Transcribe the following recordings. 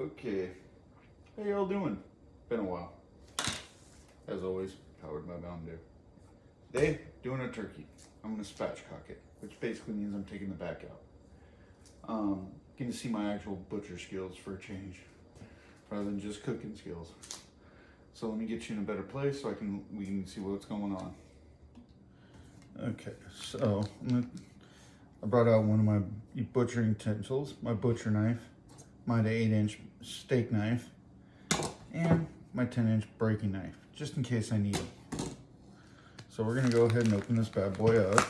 Okay, how y'all doing? Been a while. As always, powered by Mountain Dew. Today, doing a turkey. I'm gonna spatchcock it, which basically means I'm taking the back out. Getting to see my actual butcher skills for a change, rather than just cooking skills. So let me get you in a better place so we can see what's going on. Okay, so I brought out one of my butchering utensils, my butcher knife, my 8-inch steak knife, and my 10-inch breaking knife, just in case I need them. So we're gonna go ahead and open this bad boy up.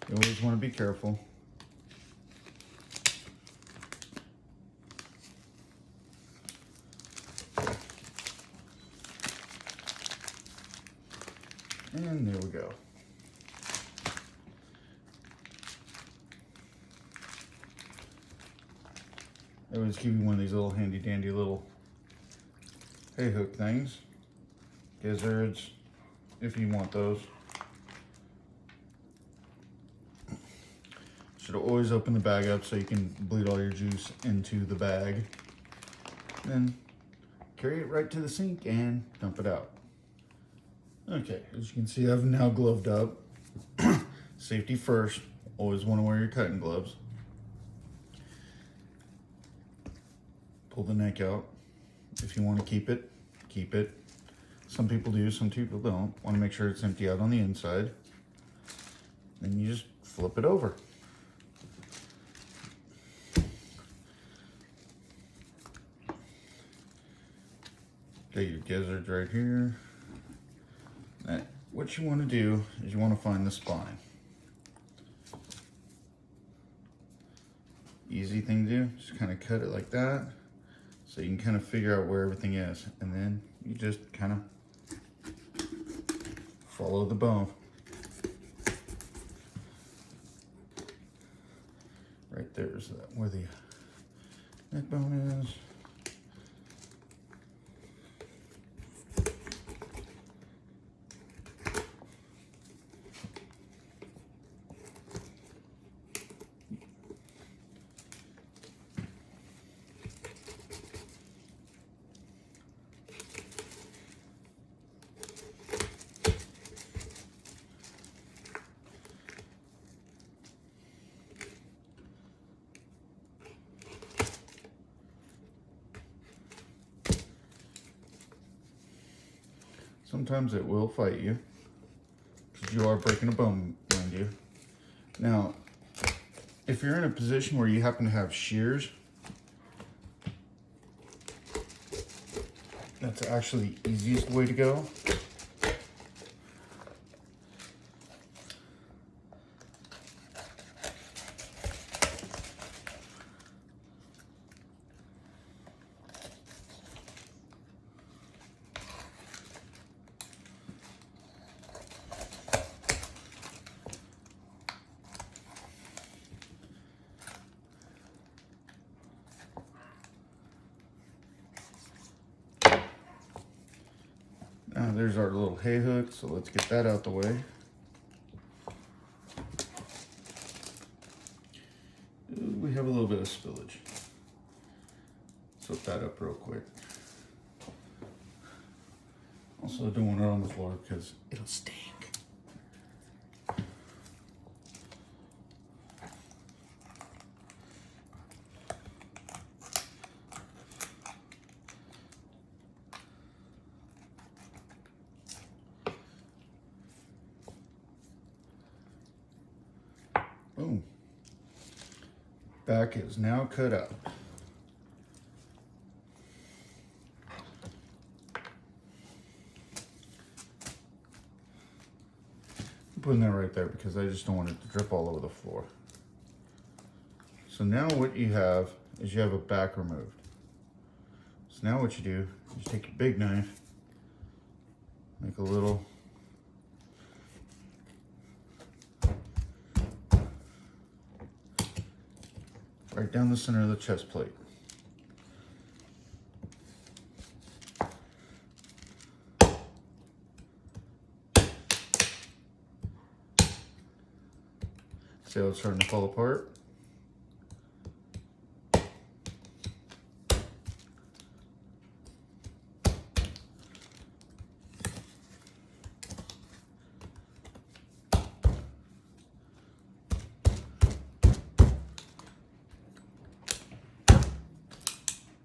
You always wanna be careful. And there we go. I always give you one of these little handy dandy little hay hook things. Gizzards, if you want those. Should always open the bag up so you can bleed all your juice into the bag. Then carry it right to the sink and dump it out. Okay, as you can see, I've now gloved up. Safety first, always want to wear your cutting gloves. Pull the neck out. If you want to keep it, keep it. Some people do, some people don't. Want to make sure it's empty out on the inside. Then you just flip it over. Got your gizzards right here. Now, what you want to do is you want to find the spine. Easy thing to do, just kind of cut it like that so you can kind of figure out where everything is, and then you just kind of follow the bone. Right there's where the neck bone is. Sometimes it will fight you, because you are breaking a bone, mind you. Now, if you're in a position where you happen to have shears, that's actually the easiest way to go. Now there's our little hay hook, so let's get that out the way. Ooh, we have a little bit of spillage. Flip that up real quick. Also don't want it on the floor because it'll stink. Boom. Back is now cut out. I'm putting that right there because I just don't want it to drip all over the floor. So now what you have is you have a back removed. So now what you do is take your big knife, make a little right down the center of the chest plate. See how it's starting to fall apart?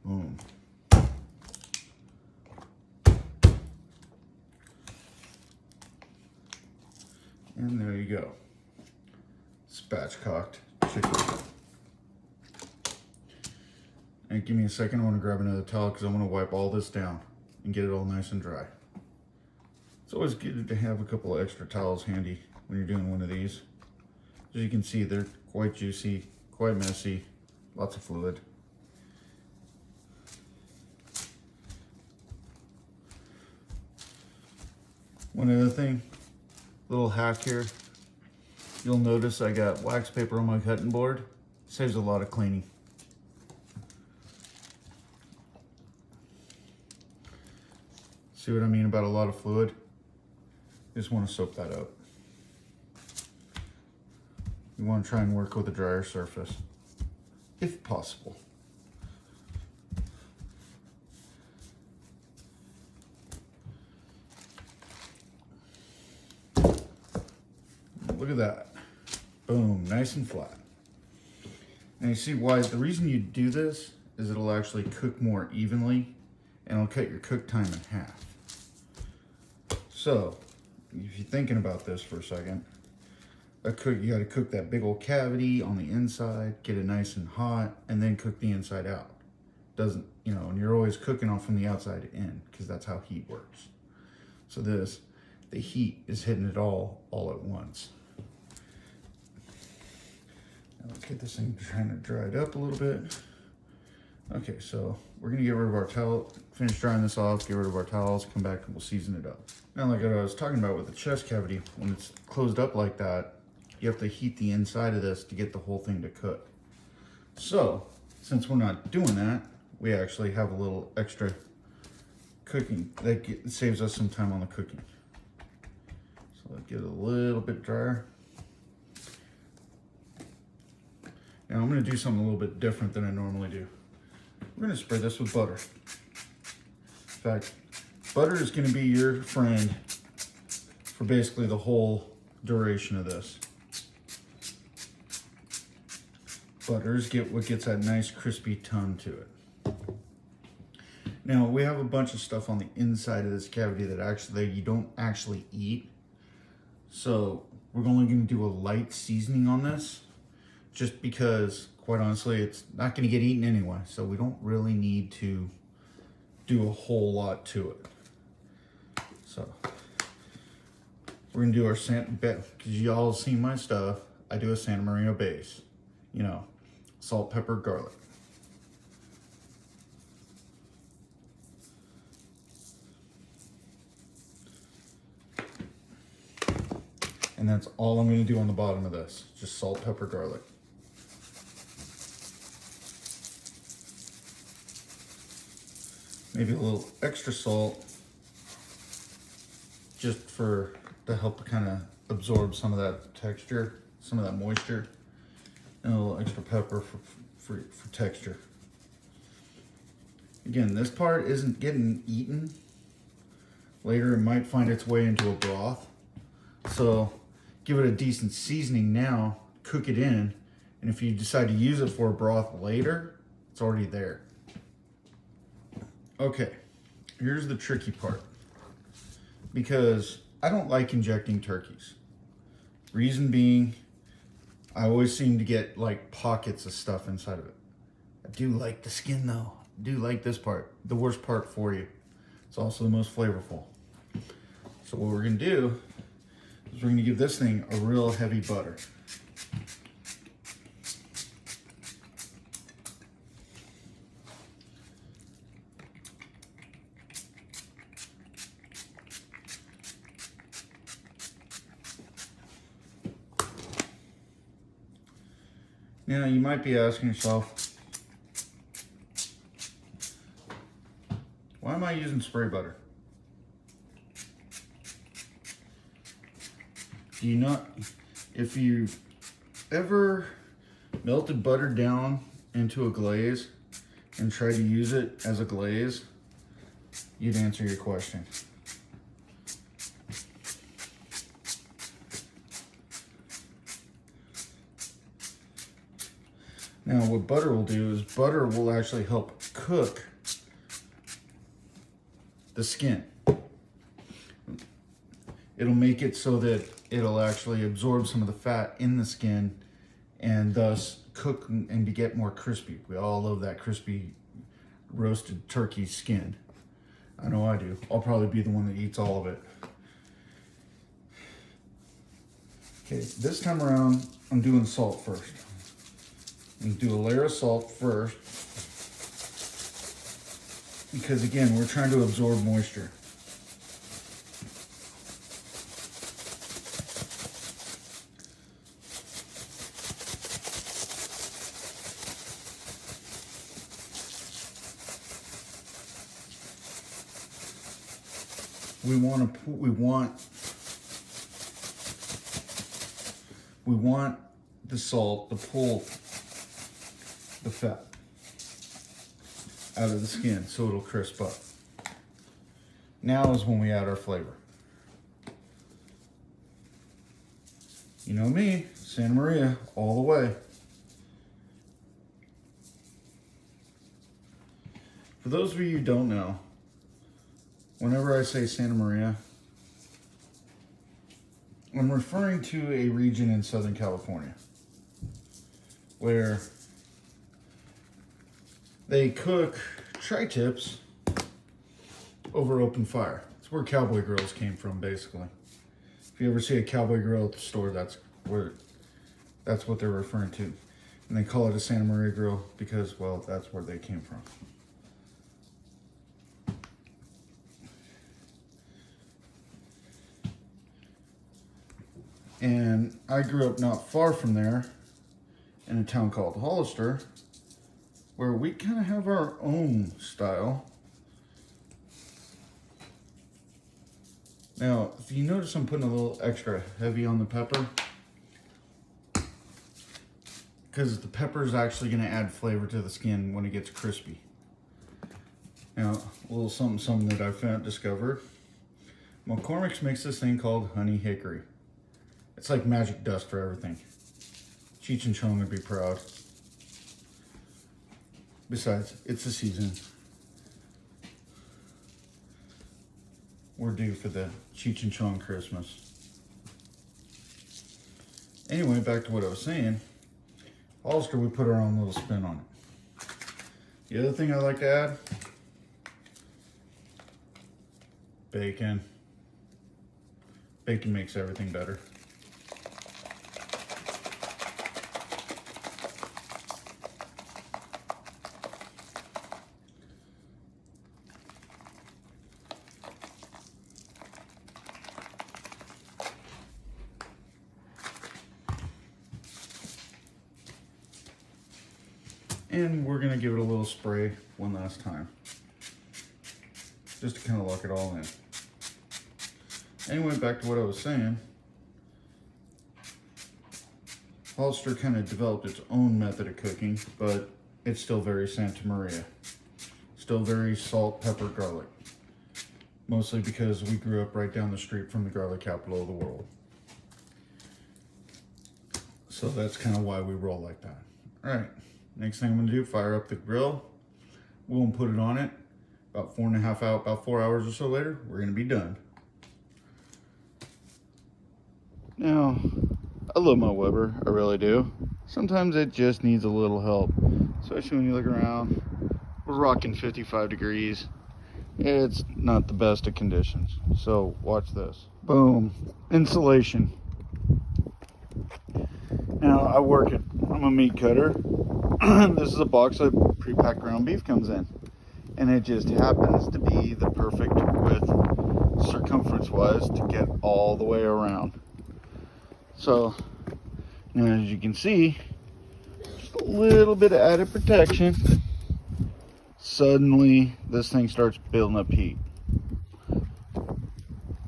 Boom. And there you go. Spatchcocked chicken. And give me a second, I want to grab another towel because I want to wipe all this down and get it all nice and dry. It's always good to have a couple of extra towels handy when you're doing one of these. As you can see, they're quite juicy, quite messy, lots of fluid. One other thing, little hack here. You'll notice I got wax paper on my cutting board. Saves a lot of cleaning. See what I mean about a lot of fluid? Just want to soak that up. You want to try and work with a drier surface, if possible. Look at that. Boom, nice and flat. And you see why, the reason you do this is it'll actually cook more evenly and it'll cut your cook time in half. So, if you're thinking about this for a second, you gotta cook that big old cavity on the inside, get it nice and hot, and then cook the inside out. Doesn't, you know, and you're always cooking off from the outside in because that's how heat works. So the heat is hitting it all at once. Let's get this thing trying to dry it up a little bit. Okay, so we're gonna get rid of our towel, finish drying this off, get rid of our towels, come back and we'll season it up. Now, like I was talking about with the chest cavity, when it's closed up like that, you have to heat the inside of this to get the whole thing to cook. So, since we're not doing that, we actually have a little extra cooking. That saves us some time on the cooking. So let's get it a little bit drier. Now I'm going to do something a little bit different than I normally do. We're going to spray this with butter. In fact, butter is going to be your friend for basically the whole duration of this. Butter is what gets that nice crispy tone to it. Now we have a bunch of stuff on the inside of this cavity that you don't actually eat. So we're only going to do a light seasoning on this. Just because, quite honestly, it's not going to get eaten anyway, so we don't really need to do a whole lot to it. So, we're going to do our because y'all seen my stuff, I do a Santa Maria base. You know, salt, pepper, garlic. And that's all I'm going to do on the bottom of this, just salt, pepper, garlic. Maybe a little extra salt just to help kind of absorb some of that texture, some of that moisture, and a little extra pepper for texture. Again, this part isn't getting eaten. Later it might find its way into a broth. So give it a decent seasoning now, cook it in, and if you decide to use it for a broth later, it's already there. Okay, here's the tricky part. Because I don't like injecting turkeys. Reason being, I always seem to get like pockets of stuff inside of it. I do like the skin though. I do like this part, the worst part for you. It's also the most flavorful. So what we're gonna do is we're gonna give this thing a real heavy butter. Now you might be asking yourself, why am I using spray butter? Do you not, if you ever melted butter down into a glaze and tried to use it as a glaze, you'd answer your question. Now what butter will do is butter will actually help cook the skin. It'll make it so that it'll actually absorb some of the fat in the skin and thus cook and get more crispy. We all love that crispy roasted turkey skin. I know I do. I'll probably be the one that eats all of it. Okay, this time around, I'm doing salt first. I'm gonna do a layer of salt first because again, we're trying to absorb moisture. We want the salt to pull the fat out of the skin so it'll crisp up. Now is when we add our flavor. You know me, Santa Maria all the way. For those of you who don't know, whenever I say Santa Maria, I'm referring to a region in Southern California where they cook tri-tips over open fire. It's where cowboy grills came from, basically. If you ever see a cowboy grill at the store, that's what they're referring to. And they call it a Santa Maria grill because, well, that's where they came from. And I grew up not far from there in a town called Hollister, where we kind of have our own style. Now, if you notice, I'm putting a little extra heavy on the pepper because the pepper is actually going to add flavor to the skin when it gets crispy. Now, a little something that I discovered. McCormick's makes this thing called honey hickory. It's like magic dust for everything. Cheech and Chong would be proud. Besides, it's the season. We're due for the Cheech and Chong Christmas. Anyway, back to what I was saying. Hollister, we put our own little spin on it. The other thing I like to add, bacon. Bacon makes everything better. And we're gonna give it a little spray one last time, just to kind of lock it all in. Anyway, back to what I was saying. Hollister kind of developed its own method of cooking, but it's still very Santa Maria. Still very salt, pepper, garlic. Mostly because we grew up right down the street from the garlic capital of the world. So that's kind of why we roll like that. All right. Next thing I'm gonna do, fire up the grill. We'll put it on it. About 4 hours or so later, we're gonna be done. Now, I love my Weber, I really do. Sometimes it just needs a little help, especially when you look around. We're rocking 55 degrees. It's not the best of conditions. So watch this. Boom, insulation. Now I'm a meat cutter. This is a box of pre-packed ground beef comes in, and it just happens to be the perfect width circumference wise to get all the way around. So now, as you can see, just a little bit of added protection. Suddenly this thing starts building up heat.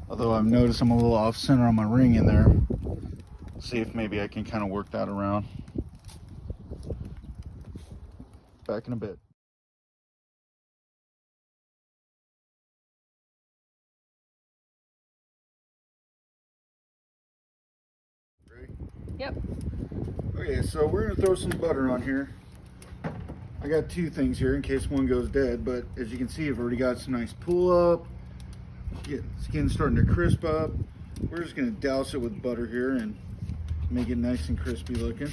Although I've noticed I'm a little off center on my ring in there, see if maybe I can kind of work that around. Back in a bit. Ready? Yep. Okay, so we're gonna throw some butter on here. I got two things here in case one goes dead, but as you can see, I've already got some nice pull up. Skin's starting to crisp up. We're just gonna douse it with butter here and make it nice and crispy looking.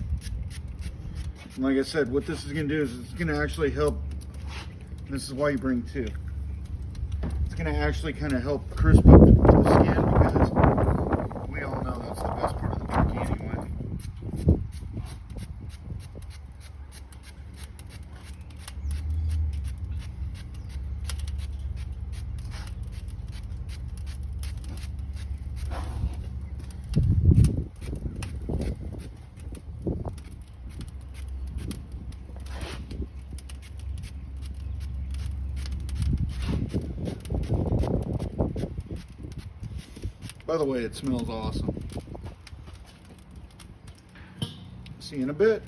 And like I said, what this is gonna do is it's gonna actually help. This is why you bring two. It's gonna actually kind of help crisp up the skin because we all know that's the best part of the turkey anyway. By the way, it smells awesome. See you in a bit.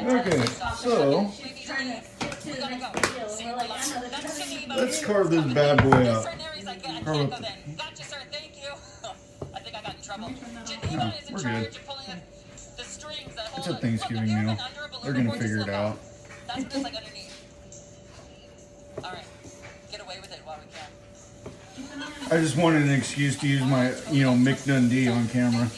Okay, so let's carve this bad boy up. Carve up. No, we're good. It's a Thanksgiving meal. They're gonna figure it out. I just wanted an excuse to use my, Mick Dundee on camera.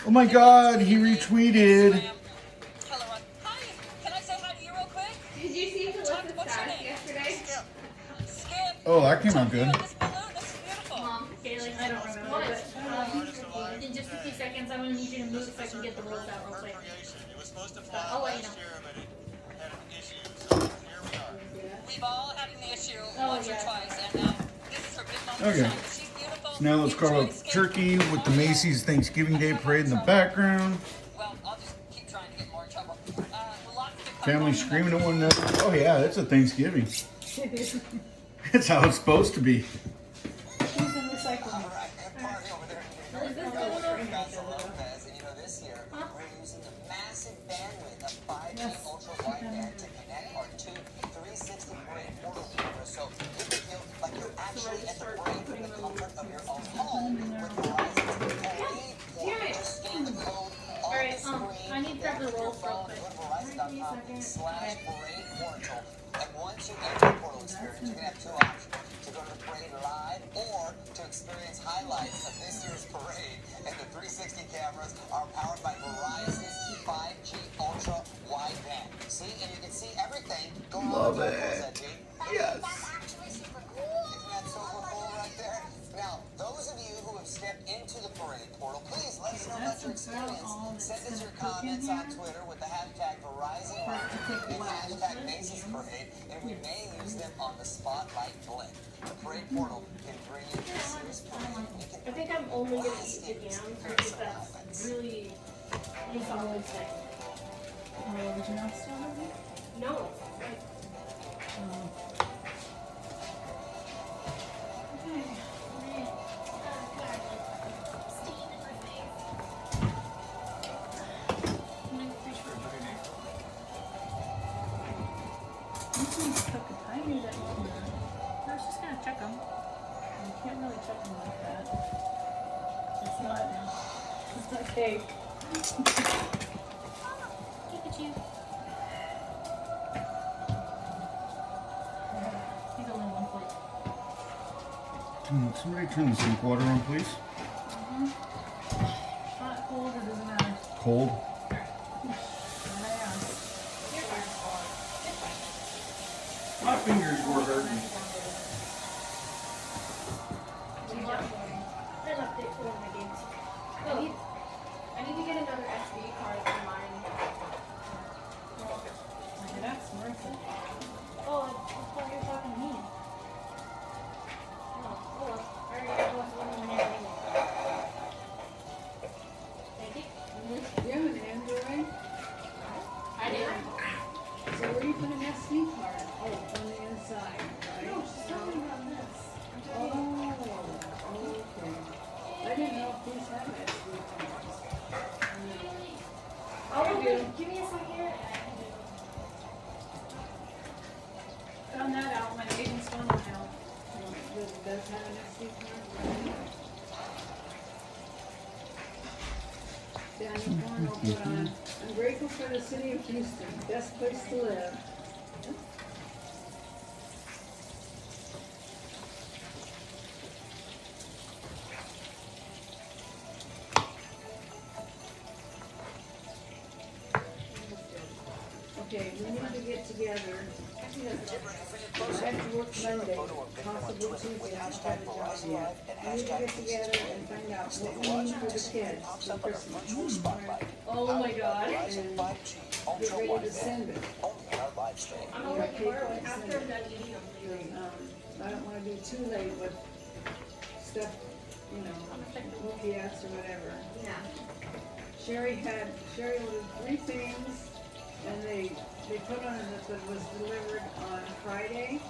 Oh my God, he retweeted. Hi, can I say hi to you real quick? Did you see the status yesterday? Skip. Oh, that came out good. This balloon, this is beautiful. Mom, Kaylee, I don't remember, but in just a few seconds, I'm gonna need you to move so I can get the rolls out real quick. I'll let you know. We've all had an issue once or twice, and this is her big moment. Okay. She's beautiful. So now let's carve up turkey with the Macy's Thanksgiving Day Parade in the background. Well, I'll just keep trying to get more in trouble. Family screaming at one another. Oh yeah, it's a Thanksgiving. It's how it's supposed to be. She's in the cycle. This year, we're using the massive bandwidth of 5G ultra wideband to connect our two 360 degree portal cameras, so you can feel like you're actually at the break from the comfort of your own home with Verizon's Parade Portal. Just scan the code on the screen. I need to grab the rolls real quick. /Parade Portal. And once you enter the portal experience, you're going to have two options: to go to the parade live or to experience highlights of this year's parade. And the 360 cameras are powered by Verizon's 5G ultra wideband. See, and you can see everything going on. Love it. Yes. Isn't that super cool right there? Now, those of you who have stepped into the parade portal, please let us know about your experience. Send us your comments on Twitter with the hashtag Verizon and hashtag Macy's Parade, and we may use them on the Spotlight Blend. The parade portal can bring you this year's parade. I think I'm only gonna eat the yams because that's really solid thing. Did you not still have it? No. I knew that you can. I was just gonna check them. You can't really check them like that. It's not cake. Look at you. Take only one plate. Somebody turn the sink water on, please. Hot, cold, or doesn't matter? Cold. My fingers were hurting. I left it for I need to get another SD card for mine. That's Martha. Oh, I thought you were talking to me. Oh, well. Alright, I was wondering when you're leaving. Thank you. You have an Android? I did. So where are you putting an SD card? Oh, on the inside, right? No, she's talking about this. I'm Oh, talking okay. I didn't know if these had SD cards. Oh, okay. Give me a second. Found that out when Aiden's phone went out. Does it have an SD card? Down the corner, I'll put on, I'm grateful for the city of Houston, best place to live. Okay, we need to get together. I have to work Monday, possibly Tuesday, I haven't got a job yet. We need to get together and find out what we need for the kids for Christmas. Oh my god. And get ready to send it. I'm gonna let you borrow it after I'm done eating them. I don't wanna be too late with stuff, you know, UPS or whatever. Yeah. Sherry ordered 3 things, and they put on it that it was delivered on Friday.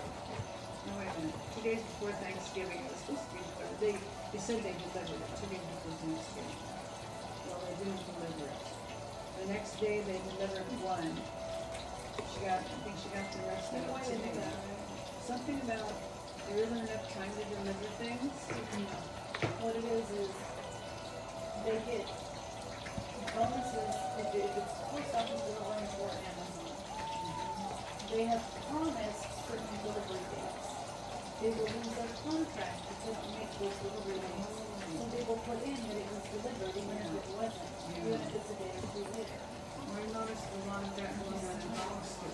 No, wait a minute, 2 days before Thanksgiving, it was supposed to be delivered. They said they delivered it 2 days before Thanksgiving. Well, they didn't deliver it. The next day, they delivered 1. I think she got the rest of Why it did they do today. that? Something about there isn't enough time to deliver things. What it is they get bonuses if it's post office delivering for Amazon. They have promised certain delivery dates. They will lose their contract if they don't make those delivery dates. So they will put in that it was delivered even if it wasn't, even if it's a day or 2 later. I noticed a lot of that going on in Hollister.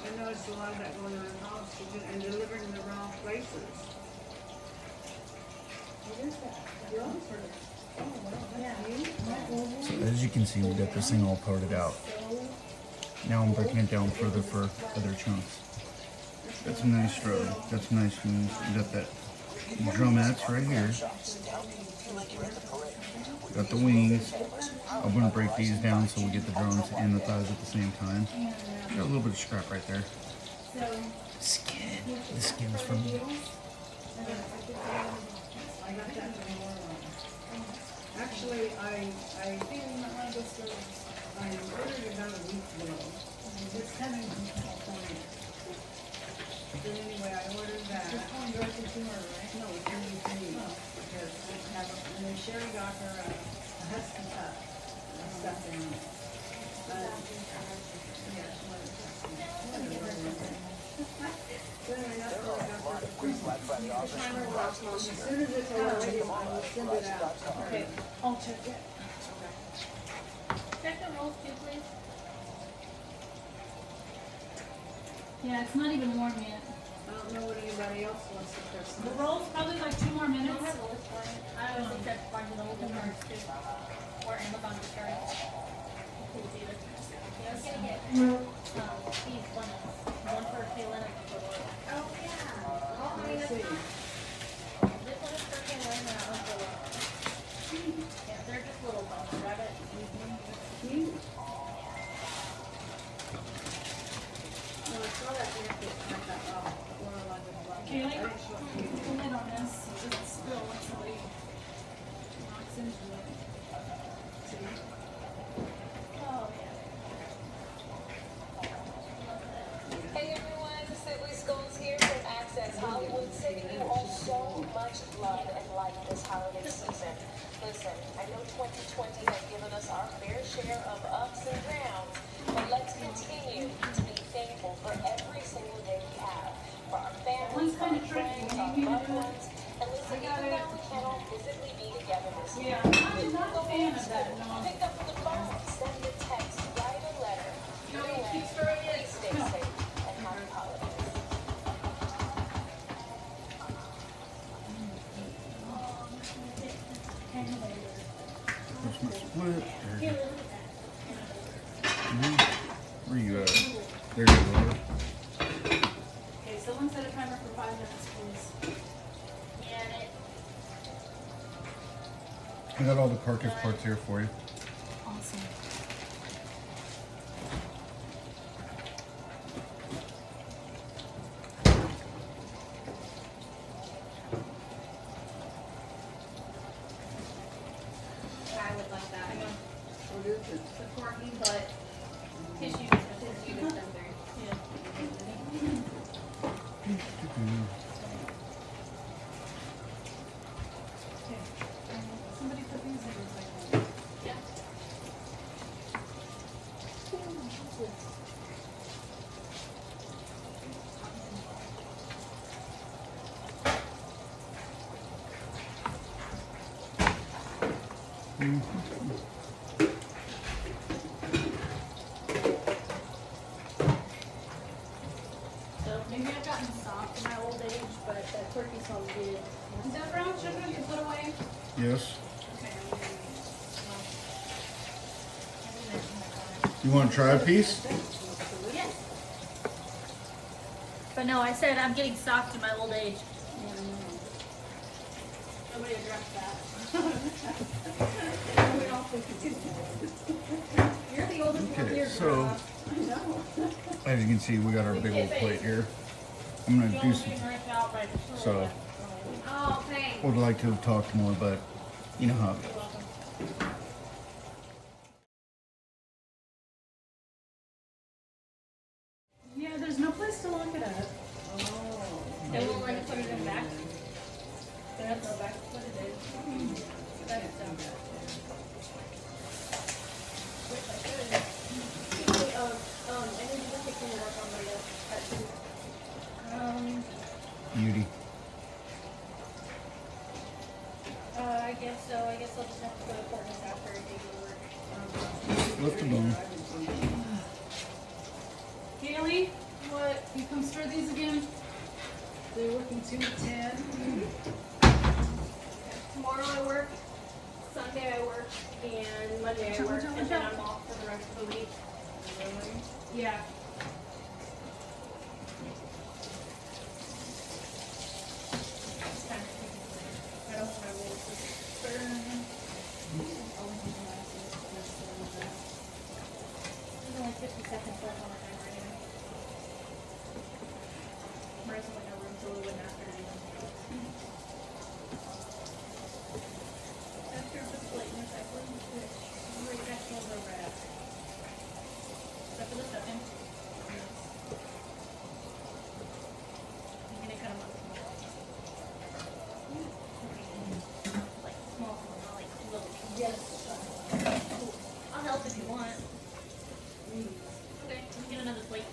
I noticed a lot of that going on in Hollister and delivering in the wrong places. What is that? Yours or? Oh, well, yeah. So as you can see, we got this thing all parted out. Now I'm breaking it down further for other chunks. That's a nice road. That's nice news. We got that drumettes right here. Got the wings. I'm gonna break these down so we get the drums and the thighs at the same time. Got a little bit of scrap right there. Skin. The skin's from you. I got that from Orlando. Actually, I ordered it about a week ago. It's coming from California. But anyway, I ordered that. No, it's really for me. Because I have, and then Sherry got her a husky pup. And stuff in it. Yeah, she wanted a husky. So anyway, that's what I got for Christmas. As soon as it's all ready, I will send it out. Okay, I'll check it. Check the rolls too, please. Yeah, it's not even warm yet. I don't know what anybody else wants for The Christmas. rolls probably like 2 more minutes. I don't think that's part of the whole cars too. Or Amazon return. It's either. Yeah, I was gonna get these ones. One for Kaylin and one for Laura. Oh, yeah. Oh, I mean, Let's that's see. This one is for Kaylin and that one's for Laura. Yeah, they're just little ones. Rabbit. Cute. No, I saw that you have to find that out. Okay, like, the lid on this is still when somebody knocks into it. See? Oh, yeah. Hey everyone, Sibley Skulls here from Access Hollywood, sending you all so much love and light this holiday season. Listen, I know 2020 has given us our fair share of ups and downs, but let's continue to be thankful for every single day we have, for our families, our friends, our loved ones, and listen, even though we can't all physically be together this year, I'm not a fan of that, no. pick up the phone, send a text, write a letter. No, Either way, keep throwing it. please stay safe and happy holidays. And Where's my split? Here, There. look at that. Where you at? There you are. Okay, someone set a timer for 5 minutes, please. Yeah, it, I got all the carcass parts here for you. awesome. I would like that. What is it? The corky, but tissue tender. Yeah. Somebody put these in recycling. Yeah. So maybe I've gotten soft in my old age, but that turkey smells good. Is that brown sugar you put away? Yes. Okay, I'm gonna You want to try a piece? Yes. But no, I said I'm getting soft in my old age. Nobody addressed that. You're the oldest one Okay, here, so girl. as you can see, we got our big old plate here. I'm gonna do some. So Oh, thanks. would like to have talked more, but you know how it goes. Yeah, there's no place to lock it up. They won't let you put it in back. They have to go back to what it is. That's so bad. I need to take some work on my tattoo. Beauty. I guess so. I guess I'll just have to go to Portland after I do the work. Lift the bone. Haley, what? You come stir these again? They're working 2 to 10. Tomorrow I work, Sunday I work, and Monday I work, and then I'm off for the rest of the week. Yeah. It's kind of tricky. I don't want to waste this burn. There's only 50 seconds left on the timer anyway. Marissa went in her room so we wouldn't ask her to do anything. After the plate and recycling, which recycling the red. Except for the stuffing. I'm gonna cut them up small. Like small, not like little pieces. Yes. Cool. I'll help if you want. Okay, let me get another plate.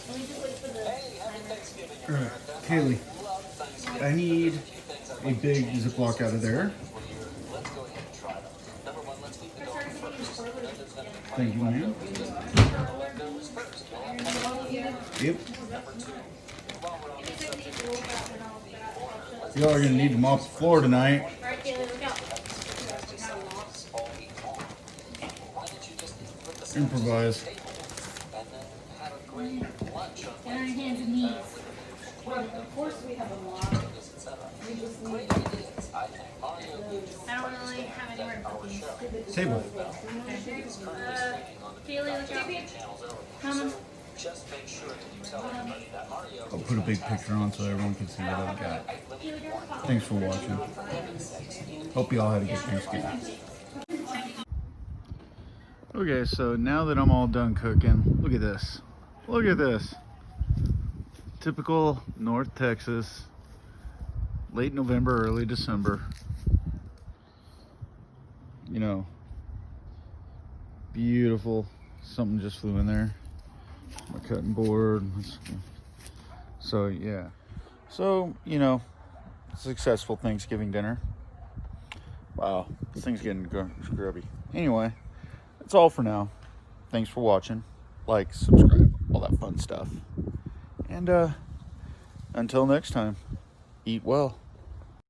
Let me just wait for the Hey, happy timer. Thanksgiving, All right, America. Kaylee, Love Thanksgiving. I need There's a few things I'd a like to big change Ziploc out of there. for you. Let's go ahead and try them. Number one, let's keep the Sorry, garlic can you first. pour it? There's gonna be Thank you, ma'am. leftovers first. You'll have plenty. Yep. Number two, while we're on Give me the 50 subject to roll back and I'll show Y'all are gonna need to mop the floor tonight. Alright, Kaylee, look out. all week long, why don't you just put the Improvise. table and then have a great lunch on Get on your hands and knees. Well, of course we have a lot. Wednesdays, etc. We just need Great ideas, I think. Mario Luigi I don't really have anywhere to put these. Table. is currently streaming on the Kaylee, look out. channels over. Coming. So just make sure that you tell everybody that Mario I'll put a big picture on so everyone can see what I've got. Kaylee, you're a pop. Thanks for watching. Hope you all had a good Thanksgiving. Okay, so now that I'm all done cooking, look at this. Look at this. Typical North Texas, late November, early December. You know, beautiful. Something just flew in there. My cutting board. So yeah. So, you know, successful Thanksgiving dinner. Wow, this thing's getting grubby. Anyway, that's all for now. Thanks for watching. Like, subscribe, all that fun stuff. And until next time, eat well.